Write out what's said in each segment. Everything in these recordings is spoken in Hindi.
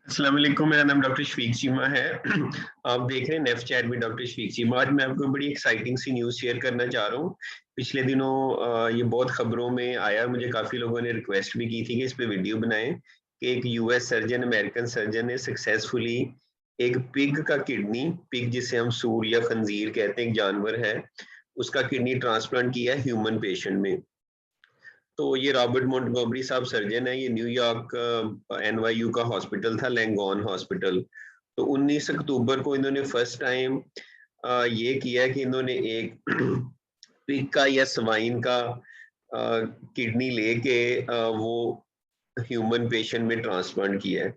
अस्सलाम वालेकुम, मेरा नाम डॉक्टर शफीक चीमा है। आप देख रहे हैं नेफ चैट में डॉक्टर शफीक चीमा। आज मैं आपको बड़ी एक्साइटिंग सी न्यूज़ शेयर करना चाह रहा हूँ। पिछले दिनों ये बहुत खबरों में आया, मुझे काफ़ी लोगों ने रिक्वेस्ट भी की थी कि इस पे वीडियो बनाएं कि एक यूएस सर्जन, अमेरिकन सर्जन ने सक्सेसफुली एक पिग का किडनी, पिग जिसे हम सूर या खंजीर कहते हैं, एक जानवर है, उसका किडनी ट्रांसप्लांट किया है ह्यूमन पेशेंट में। तो ये रॉबर्ट मोंटगोमरी साहब सर्जन है, ये न्यूयॉर्क एनवाईयू का हॉस्पिटल था, लैंगॉन हॉस्पिटल। तो 19 अक्टूबर को इन्होंने फर्स्ट टाइम ये किया कि इन्होंने एक पिग का या स्वाइन का किडनी लेके वो ह्यूमन पेशेंट में ट्रांसप्लांट किया है।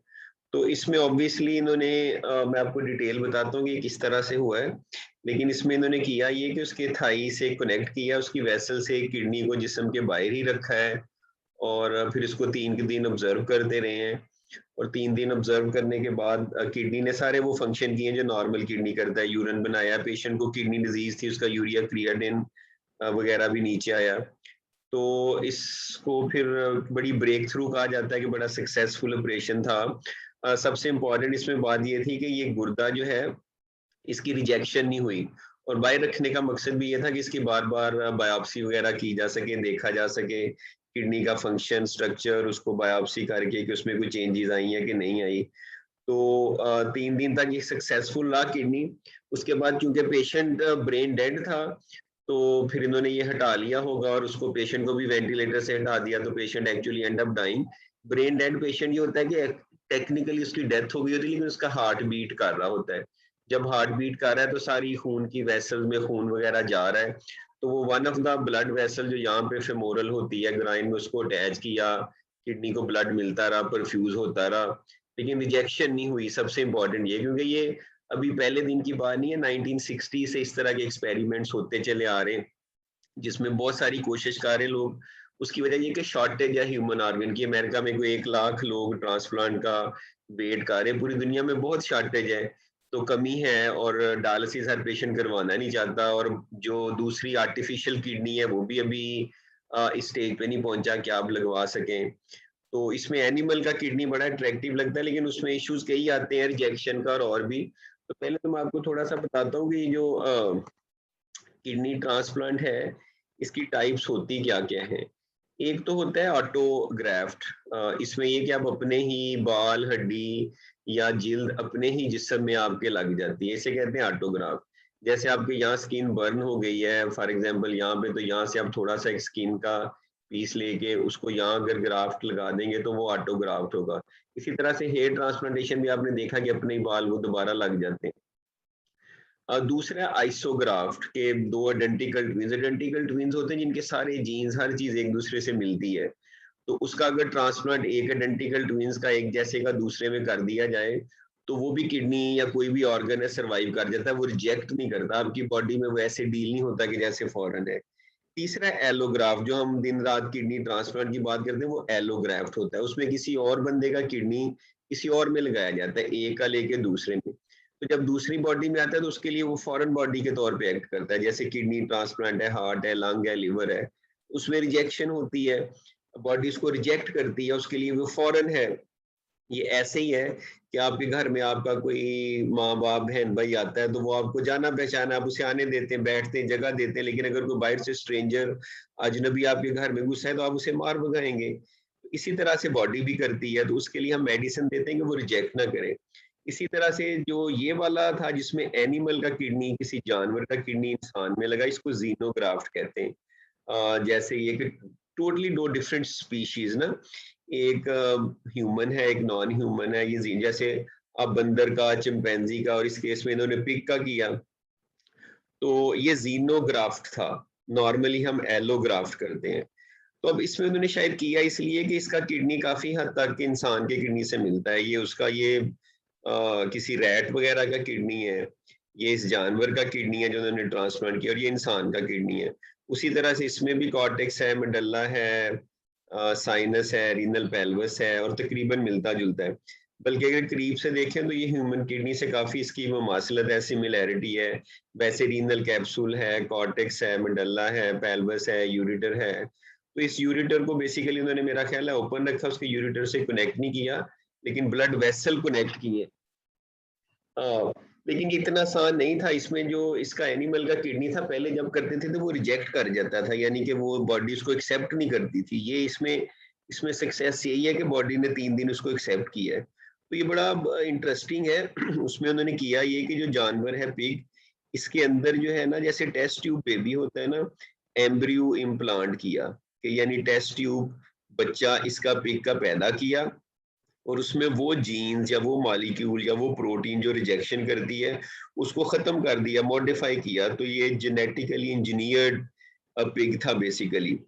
तो इसमें ऑब्वियसली इन्होंने मैं आपको डिटेल बताता हूँ कि ये किस तरह से हुआ है। लेकिन इसमें इन्होंने किया ये कि उसके थाई से कनेक्ट किया, उसकी वेसल से किडनी को जिस्म के बाहर ही रखा है और फिर इसको 3 के दिन ऑब्जर्व करते रहे हैं। और 3 दिन ऑब्जर्व करने के बाद किडनी ने सारे वो फंक्शन किए जो नॉर्मल किडनी करता है। यूरिन बनाया, पेशेंट को किडनी डिजीज थी, उसका यूरिया क्रिएटिनिन वगैरह भी नीचे आया। तो इसको फिर बड़ी ब्रेक थ्रू कहा जाता है कि बड़ा सक्सेसफुल ऑपरेशन था। सबसे इम्पोर्टेंट इसमें बात ये थी कि ये गुर्दा जो है, इसकी रिजेक्शन नहीं हुई। और बाहर रखने का मकसद भी ये था कि इसकी बार बार बायोप्सी वगैरह की जा सके, देखा जा सके किडनी का फंक्शन, स्ट्रक्चर, उसको बायोप्सी करके कि उसमें कोई चेंजेस आई हैं कि नहीं आई। तो 3 दिन तक ये सक्सेसफुल रहा किडनी। उसके बाद क्योंकि पेशेंट ब्रेन डेड था, तो फिर इन्होंने ये हटा लिया होगा और उसको, पेशेंट को भी वेंटिलेटर से हटा दिया, तो patient actually end up dying. Brain dead patient ये होता है कि टेक्निकली उसकी डेथ हो गई होती है, लेकिन उसका हार्ट बीट कर रहा होता है। जब हार्ट बीट कर रहा है तो सारी खून की वेसल्स में खून वगैरह जा रहा है। तो वो one of the blood vessel जो यहाँ पे फेमोरल होती है ग्राइन में, उसको अटैच किया, किडनी को ब्लड मिलता रहा, परफ्यूज होता रहा, लेकिन रिजेक्शन नहीं हुई। सबसे इंपॉर्टेंट ये, क्योंकि ये अभी पहले दिन की बात नहीं है, 1960 से इस तरह के एक्सपेरिमेंट्स होते चले आ रहे हैं जिसमें बहुत सारी कोशिश कर रहे हैं लोग। उसकी वजह ये कि शॉर्टेज है ह्यूमन ऑर्गन की। अमेरिका में कोई 1 लाख लोग ट्रांसप्लांट का वेट कर रहे हैं, पूरी दुनिया में बहुत शॉर्टेज है, तो कमी है। और डायलिसिस हर पेशेंट करवाना नहीं चाहता, और जो दूसरी आर्टिफिशियल किडनी है वो भी अभी इस स्टेज पे नहीं पहुंचा कि आप लगवा सकें। तो इसमें एनिमल का किडनी बड़ा अट्रैक्टिव लगता है, लेकिन उसमें इश्यूज कई आते हैं रिजेक्शन का और भी। तो पहले तो मैं आपको थोड़ा सा बताता हूँ कि जो किडनी ट्रांसप्लांट है, इसकी टाइप्स होती क्या क्या हैं। एक तो होता है ऑटोग्राफ्ट। इसमें ये कि आप अपने ही बाल, हड्डी या जिल्द अपने ही जिस्म में आपके लग जाती है, इसे कहते हैं ऑटोग्राफ्ट। जैसे आपके यहाँ स्किन बर्न हो गई है फॉर एग्जांपल यहाँ पे, तो यहाँ से आप थोड़ा सा एक स्किन का पीस लेके उसको यहाँ अगर ग्राफ्ट लगा देंगे तो वो ऑटोग्राफ्ट होगा। इसी तरह से हेयर ट्रांसप्लांटेशन भी आपने देखा कि अपने ही बाल वो दोबारा लग जाते हैं। दूसरा आइसोग्राफ्ट के दो आइडेंटिकल ट्विन्स होते हैं जिनके सारे जीन्स, हर चीज एक दूसरे से मिलती है। तो उसका अगर ट्रांसप्लांट एक आइडेंटिकल ट्विन्स का एक जैसे का दूसरे में कर दिया जाए, तो वो भी किडनी या कोई भी ऑर्गन है सर्वाइव कर जाता है, वो रिजेक्ट नहीं करता। आपकी बॉडी में वो ऐसे डील नहीं होता कि जैसे फॉरेन है। तीसरा एलोग्राफ्ट, जो हम दिन रात किडनी ट्रांसप्लांट की बात करते हैं, वो एलोग्राफ्ट होता है। उसमें किसी और बंदे का किडनी किसी और में लगाया जाता है, एक का लेके दूसरे में। तो जब दूसरी बॉडी में आता है तो उसके लिए वो फॉरेन बॉडी के तौर पे एक्ट करता है। जैसे किडनी ट्रांसप्लांट है, हार्ट है, लंग है, लिवर है, उसमें रिजेक्शन होती है, बॉडी उसको रिजेक्ट करती है, उसके लिए वो फॉरेन है। ये ऐसे ही है कि आपके घर में आपका कोई माँ बाप बहन भाई आता है, तो वो आपको जाना पहचाना, आप उसे आने देते हैं, बैठते हैं, जगह देते हैं। लेकिन अगर कोई बाहर से स्ट्रेंजर अजनबी आपके घर में घुसा है तो आप उसे मार भगाएंगे। इसी तरह से बॉडी भी करती है, तो उसके लिए हम मेडिसिन देते हैं कि वो रिजेक्ट ना करें। इसी तरह से जो ये वाला था जिसमें एनिमल का किडनी, किसी जानवर का किडनी इंसान में लगा, इसको जीनोग्राफ्ट कहते हैं। जैसे ये कि टोटली दो डिफरेंट स्पीशीज ना, एक ह्यूमन है, एक नॉन ह्यूमन है। ये जैसे अब बंदर का, चिंपैंजी का, और इस केस में इन्होंने पिग का किया, तो ये जीनोग्राफ्ट था। नॉर्मली हम एलोग्राफ्ट करते हैं। तो अब इसमें उन्होंने शायद किया इसलिए कि इसका किडनी काफी हद तक इंसान के किडनी से मिलता है। ये उसका ये किसी रैट वगैरह का किडनी है, ये इस जानवर का किडनी है जो उन्होंने ट्रांसप्लांट किया, और ये इंसान का किडनी है। उसी तरह से इसमें भी कॉर्टेक्स है, मेडल्ला है, साइनस है, रीनल पेल्वस है, और तकरीबन मिलता जुलता है। बल्कि अगर करीब से देखें तो ये ह्यूमन किडनी से काफी इसकी मुमासलत है, सिमिलैरिटी है। वैसे रीनल कैप्सूल है, कॉर्टेक्स है, मेडल्ला है, पेल्वस है, यूरिटर है। तो इस यूरिटर को बेसिकली उन्होंने, मेरा ख्याल है, ओपन रखा, उसके यूरिटर से कनेक्ट नहीं किया, लेकिन ब्लड वेसल कनेक्ट किए। लेकिन इतना आसान नहीं था। इसमें जो इसका एनिमल का किडनी था, पहले जब करते थे तो वो रिजेक्ट कर जाता था, यानी कि वो बॉडी उसको एक्सेप्ट नहीं करती थी। ये इसमें इसमें सक्सेस यही है कि बॉडी ने 3 दिन उसको एक्सेप्ट किया है। तो ये बड़ा इंटरेस्टिंग है। उसमें उन्होंने किया ये कि जो जानवर है पिग, इसके अंदर जो है ना, जैसे टेस्ट ट्यूब बेबी होता है ना, एम्ब्रियो इम्प्लांट किया, कि यानी टेस्ट ट्यूब बच्चा इसका पिग का पैदा किया, और उसमें वो जीन्स या वो मॉलिक्यूल या वो प्रोटीन जो रिजेक्शन करती है, उसको ख़त्म कर दिया, मॉडिफाई किया। तो ये जेनेटिकली इंजीनियर्ड पिग था बेसिकली।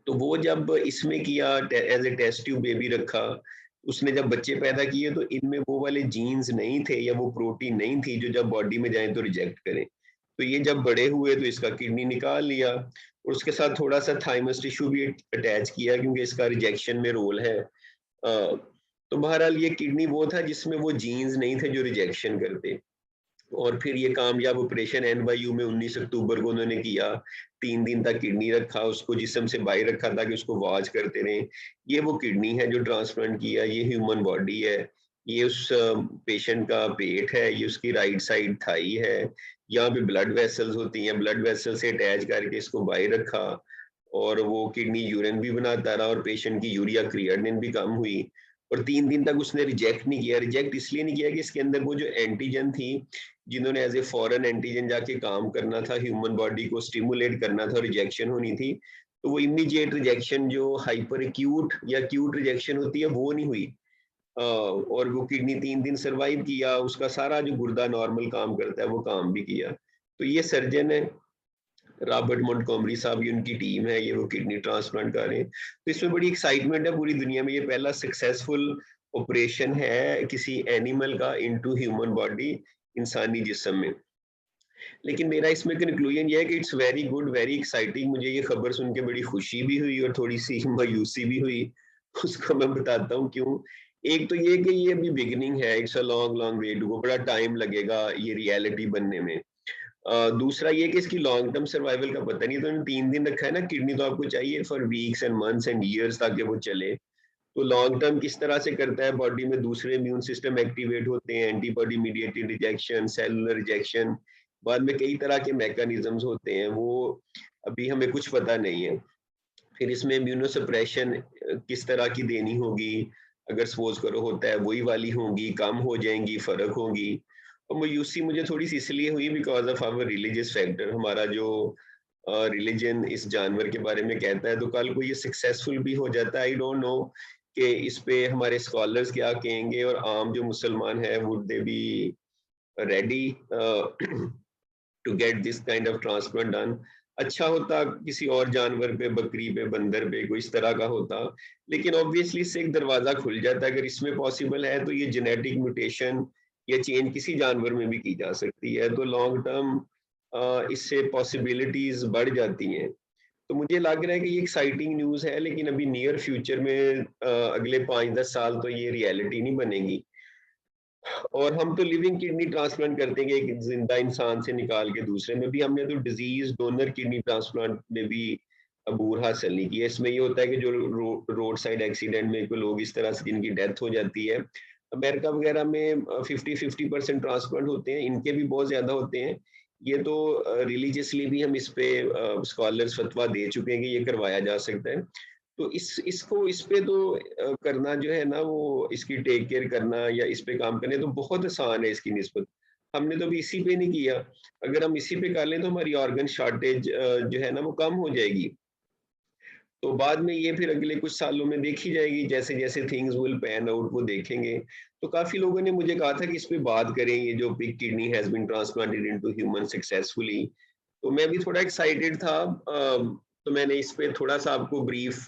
तो वो जब इसमें किया, as a test tube baby रखा, उसने जब बच्चे पैदा किए, तो इनमें वो वाले जीन्स नहीं थे या वो प्रोटीन नहीं थी जो जब बॉडी में जाए तो रिजेक्ट करें। तो ये जब बड़े हुए तो इसका किडनी निकाल लिया, और उसके साथ थोड़ा सा थाइमस टिश्यू भी अटैच किया, क्योंकि इसका रिजेक्शन में रोल है। तो बहरहाल ये किडनी वो था जिसमें वो जीन्स नहीं थे जो रिजेक्शन करते। और फिर ये कामयाब ऑपरेशन एनवाईयू में 19 अक्टूबर को उन्होंने किया। 3 दिन तक किडनी रखा, उसको जिस्म से बाहर रखा ताकि उसको वॉच करते रहें। ये वो किडनी है जो ट्रांसप्लांट किया, ये ह्यूमन बॉडी है, ये उस पेशेंट का पेट है, ये उसकी राइट साइड थाई है। यहाँ पे ब्लड वेसल्स होती हैं, ब्लड वेसल से अटैच करके इसको बाहर रखा, और वो किडनी यूरिन भी बनाता रहा, और पेशेंट की यूरिया क्रिएटिनिन भी कम हुई। और 3 दिन तक उसने रिजेक्ट नहीं किया। रिजेक्ट इसलिए नहीं किया कि इसके अंदर वो जो एंटीजन थी, जिन्होंने एज ए फॉरेन एंटीजन जाके काम करना था, ह्यूमन बॉडी को स्टिमुलेट करना था, रिजेक्शन होनी थी, तो वो इमीडिएट रिजेक्शन जो हाइपर एक्यूट या एक्यूट रिजेक्शन होती है वो नहीं हुई। और वो किडनी 3 दिन सरवाइव किया, उसका सारा जो गुर्दा नॉर्मल काम करता है वो काम भी किया। तो ये सर्जन है रॉबर्ट मोंटगोमरी साहब, ये उनकी टीम है, ये वो किडनी ट्रांसप्लांट कर रहे हैं। तो इसमें बड़ी एक्साइटमेंट है पूरी दुनिया में। ये पहला सक्सेसफुल ऑपरेशन है किसी एनिमल का इनटू ह्यूमन बॉडी, इंसानी जिस्म में। लेकिन मेरा इसमें कंक्लूजन ये है कि it's very good, very exciting. मुझे ये खबर सुन के बड़ी खुशी भी हुई और थोड़ी सी मायूसी भी हुई। उसको मैं बताता हूँ क्यों। एक तो ये कि ये अभी बिगिनिंग है, it's a long long way to go, बड़ा टाइम लगेगा ये रियलिटी बनने में। दूसरा ये कि इसकी लॉन्ग टर्म सर्वाइवल का पता नहीं। तो 3 दिन रखा है ना, किडनी तो आपको चाहिए for weeks and months and years ताकि वो चले। तो लॉन्ग टर्म किस तरह से करता है, बॉडी में दूसरे इम्यून सिस्टम एक्टिवेट होते हैं, antibody mediated rejection, cellular rejection, बाद में कई तरह के मैकेनिज्म्स होते हैं, वो अभी हमें कुछ पता नहीं है। फिर इसमें इम्यूनोसप्रेशन किस तरह की देनी होगी, अगर सपोज करो होता है वही वाली होंगी, कम हो जाएंगी, फर्क होगी। और मायूसी मुझे थोड़ी सी इसलिए हुई because of our religious factor. हमारा जो रिलीजन इस जानवर के बारे में कहता है, तो कल को ये सक्सेसफुल भी हो जाता है। आई डोंट नो कि इस पे हमारे स्कॉलर्स क्या कहेंगे, और आम जो मुसलमान है would they be ready to get this kind of transplant done. अच्छा होता किसी और जानवर पे, बकरी पे, बंदर पे, कोई इस तरह का होता। लेकिन ऑब्वियसली इससे एक दरवाजा खुल जाता है। अगर इसमें पॉसिबल है तो ये जेनेटिक म्यूटेशन या चेंज किसी जानवर में भी की जा सकती है। तो लॉन्ग टर्म इससे पॉसिबिलिटीज बढ़ जाती हैं। तो मुझे लग रहा है कि ये एक्साइटिंग न्यूज़ है, लेकिन अभी नियर फ्यूचर में अगले 5-10 साल तो ये रियलिटी नहीं बनेगी। और हम तो लिविंग किडनी ट्रांसप्लांट करते हैं, एक जिंदा इंसान से निकाल के दूसरे में भी। हमने तो डिजीज डोनर किडनी ट्रांसप्लांट में भी अबूर हासिल नहीं किया। इसमें ये होता है कि जो रोड साइड एक्सीडेंट में कोई लोग इस तरह से जिनकी डेथ हो जाती है, अमेरिका वगैरह में 50-50% ट्रांसप्लांट होते हैं, इनके भी बहुत ज्यादा होते हैं। ये तो रिलीजियसली भी हम इस पे स्कॉलर्स फतवा दे चुके हैं कि ये करवाया जा सकता है। तो इसको इस पे तो करना जो है ना, वो इसकी टेक केयर करना या इस पे काम करने तो बहुत आसान है इसकी निस्बत। हमने तो अभी इसी पे नहीं किया। अगर हम इसी पे कर लें तो हमारी ऑर्गन शॉर्टेज जो है ना वो कम हो जाएगी। तो बाद में ये फिर अगले कुछ सालों में देखी जाएगी, जैसे जैसे थिंग्स विल पैन आउट वो देखेंगे। तो काफी लोगों ने मुझे कहा था कि इस पे बात करें, ये जो pig kidney has been transplanted into human successfully. तो मैं भी थोड़ा एक्साइटेड था। तो मैंने इस पे थोड़ा सा आपको ब्रीफ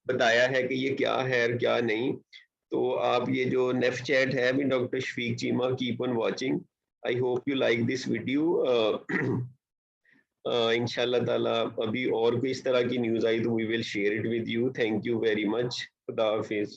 बताया है कि ये क्या है और क्या नहीं। तो आप ये जो नेफ चैट है भी doctor Shafiq Cheema, keep on watching. I hope you like this video. इंशाल्लाह ताला अभी और कोई इस तरह की न्यूज़ आई तो we will share it with you. Thank you very much. खुदा हाफिज।